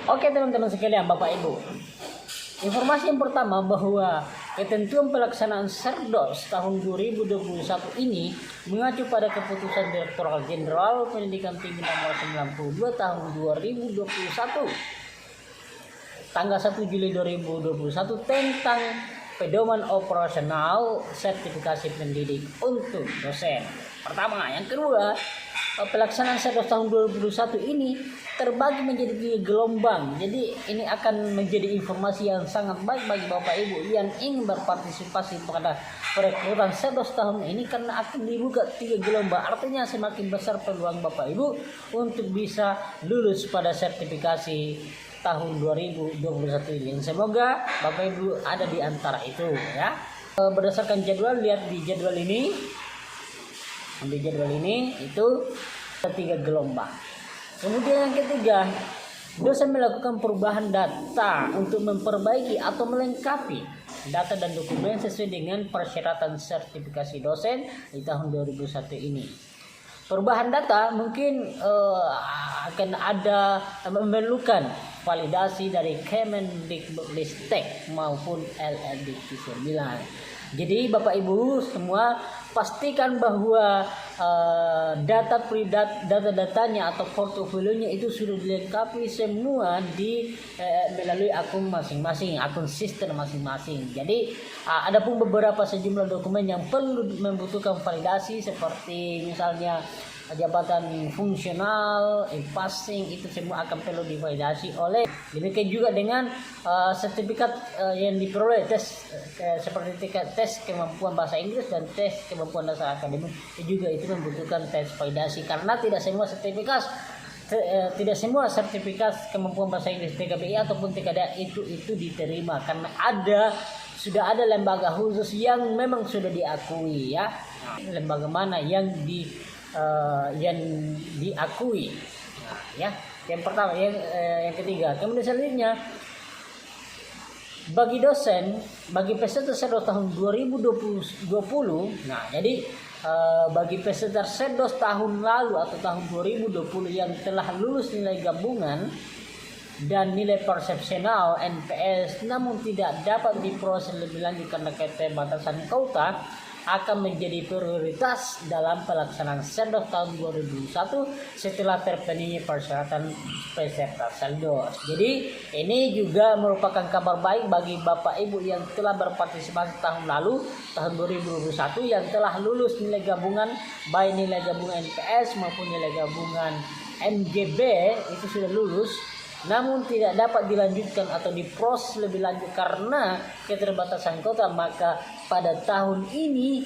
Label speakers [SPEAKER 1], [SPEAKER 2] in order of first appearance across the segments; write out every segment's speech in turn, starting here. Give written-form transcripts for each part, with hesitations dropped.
[SPEAKER 1] Oke teman-teman sekalian, Bapak Ibu. Informasi yang pertama bahwa ketentuan pelaksanaan Serdos tahun 2021 ini mengacu pada keputusan Direktorat Jenderal Pendidikan Tinggi nomor 92 tahun 2021 tanggal 1 Juli 2021 tentang pedoman operasional sertifikasi pendidik untuk dosen. Pertama, yang kedua, pelaksanaan Serdos tahun 2021 ini terbagi menjadi 3 gelombang. Jadi ini akan menjadi informasi yang sangat baik bagi Bapak Ibu yang ingin berpartisipasi pada perekrutan Serdos tahun ini, karena akan dibuka 3 gelombang. Artinya semakin besar peluang Bapak Ibu untuk bisa lulus pada sertifikasi tahun 2021 ini. Semoga Bapak Ibu ada di antara itu ya. Berdasarkan jadwal, lihat di jadwal ini. Di jadwal ini itu ada 3 gelombang. Kemudian yang ketiga, dosen melakukan perubahan data untuk memperbaiki atau melengkapi data dan dokumen sesuai dengan persyaratan sertifikasi dosen di tahun 2021 ini. Perubahan data mungkin akan ada memerlukan validasi dari Kemendikbudristek maupun LLDikti 9. Jadi Bapak Ibu semua pastikan bahwa data-datanya atau portofolionya itu sudah dilengkapi semua melalui akun masing-masing, akun sistem masing-masing. Jadi ada pun beberapa sejumlah dokumen yang perlu membutuhkan validasi, seperti misalnya jabatan fungsional, passing, itu semua akan perlu divalidasi oleh. Demikian juga dengan sertifikat yang diperoleh seperti tes kemampuan bahasa Inggris dan tes kemampuan dasar akademik, juga itu membutuhkan tes validasi, karena tidak semua sertifikat kemampuan bahasa Inggris TKBI ataupun TKDA itu diterima, karena sudah ada lembaga khusus yang memang sudah diakui ya. Lembaga mana yang diakui ya. Yang pertama, yang ketiga. Kemudian selanjutnya, bagi dosen, bagi peserta Serdos tahun 2020, nah jadi bagi peserta Serdos tahun lalu atau tahun 2020 yang telah lulus nilai gabungan dan nilai persepsional NPS namun tidak dapat diproses lebih lanjut karena keterbatasan kuota, akan menjadi prioritas dalam pelaksanaan Serdos tahun 2021 setelah terpenuhi persyaratan peserta Serdos. Jadi ini juga merupakan kabar baik bagi Bapak Ibu yang telah berpartisipasi tahun lalu, tahun 2021, yang telah lulus nilai gabungan, baik nilai gabungan NPS maupun nilai gabungan NGB itu sudah lulus, namun tidak dapat dilanjutkan atau diproses lebih lanjut karena keterbatasan kuota, maka pada tahun ini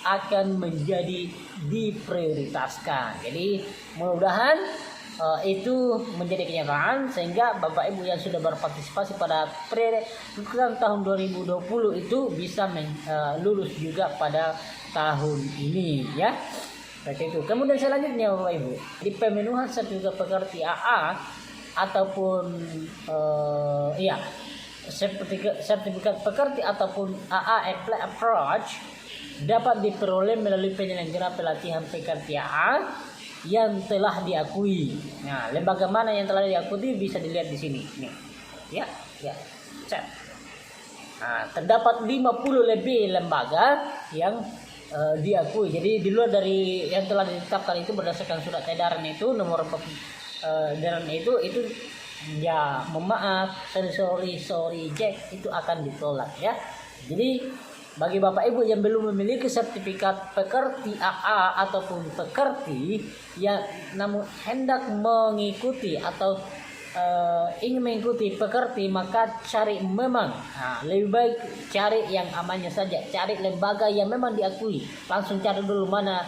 [SPEAKER 1] akan menjadi diprioritaskan. Jadi mudah-mudahan itu menjadi kenyataan, sehingga Bapak Ibu yang sudah berpartisipasi pada perekrutan tahun 2020 itu bisa lulus juga pada tahun ini ya. Seperti itu. Kemudian selanjutnya Bapak Ibu, di pemenuhan sertifikat pekerti AA ataupun sertifikat pekerti ataupun AA apply approach dapat diperoleh melalui penyelenggara pelatihan pekerti AA yang telah diakui. Nah, lembaga mana yang telah diakui bisa dilihat di sini. Nih. Ya. Cek. Nah, terdapat 50 lebih lembaga yang diakui. Jadi di luar dari yang telah ditetapkan itu berdasarkan surat edaran itu nomor dan itu ya, maaf, sorry Jack, itu akan ditolak ya. Jadi bagi Bapak Ibu yang belum memiliki sertifikat pekerti AA ataupun pekerti yang namun hendak mengikuti atau ingin mengikuti pekerti, maka lebih baik cari yang amannya saja, cari lembaga yang memang diakui. Langsung cari dulu mana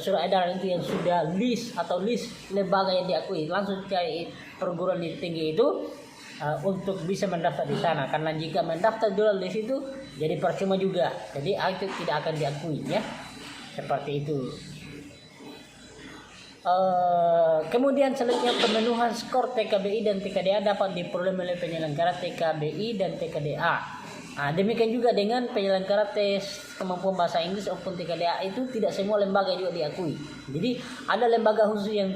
[SPEAKER 1] surat edaran itu yang sudah list lembaga yang diakui, langsung cari perguruan tinggi itu untuk bisa mendaftar di sana, karena jika mendaftar dulu di situ jadi percuma juga, jadi itu tidak akan diakui ya, seperti itu. Kemudian selanjutnya, pemenuhan skor TKBI dan TKDA dapat diperoleh melalui penyelenggara TKBI dan TKDA. Nah, demikian juga dengan penyelenggara tes kemampuan bahasa Inggris maupun TKDA, itu tidak semua lembaga juga diakui. Jadi ada lembaga khusus yang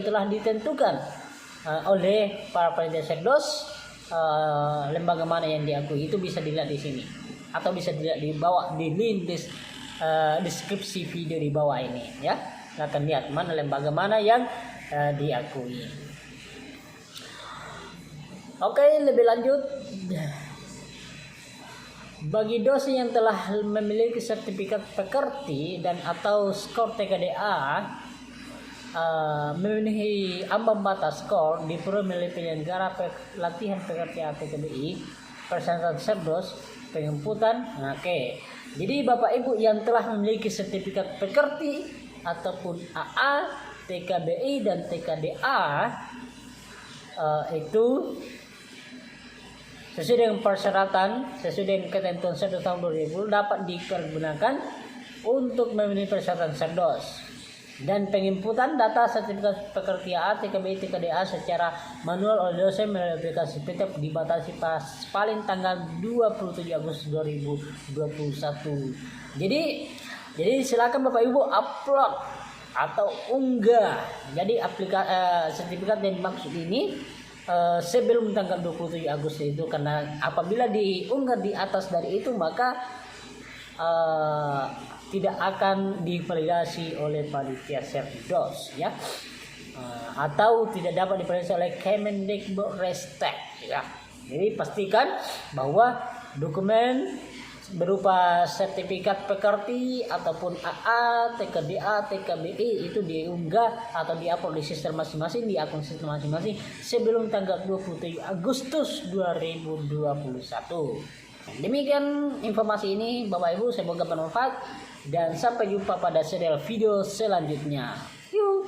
[SPEAKER 1] telah ditentukan oleh para panitia Setdos, lembaga mana yang diakui, itu bisa dilihat di sini atau bisa dilihat di bawah di link deskripsi video di bawah ini ya. Akan lihat mana lembaga mana yang diakui. Oke, lebih lanjut, bagi dosen yang telah memiliki sertifikat pekerti dan atau skor TKDA memenuhi ambang batas skor diperoleh oleh penyelenggara latihan pekerti ATKBI persyaratan Setdos penjemputan. Oke. Jadi Bapak Ibu yang telah memiliki sertifikat pekerti ataupun AA, TKBI dan TKDA itu sesuai dengan persyaratan, sesuai dengan ketentuan Setdos tahun 2000 dapat dipergunakan untuk memenuhi persyaratan Setdos. Dan penginputan data sertifikat pekerti AA, TKBI, TKDA secara manual oleh dosen melalui aplikasi PTEP dibatasi paling tanggal 27 Agustus 2021. Jadi silakan Bapak Ibu upload atau unggah. Jadi sertifikat yang dimaksud ini sebelum tanggal 27 Agustus itu, karena apabila diunggah di atas dari itu maka tidak akan divalidasi oleh panitia Setdos ya, atau tidak dapat divalidasi oleh Kemendikbudristek ya. Jadi pastikan bahwa dokumen berupa sertifikat pekerti ataupun AA, TKDA, TKBI itu diunggah atau diupload di sistem masing-masing, di akun sistem masing-masing sebelum tanggal 27 Agustus 2021. Demikian informasi ini Bapak Ibu, semoga bermanfaat dan sampai jumpa pada serial video selanjutnya. Yuk.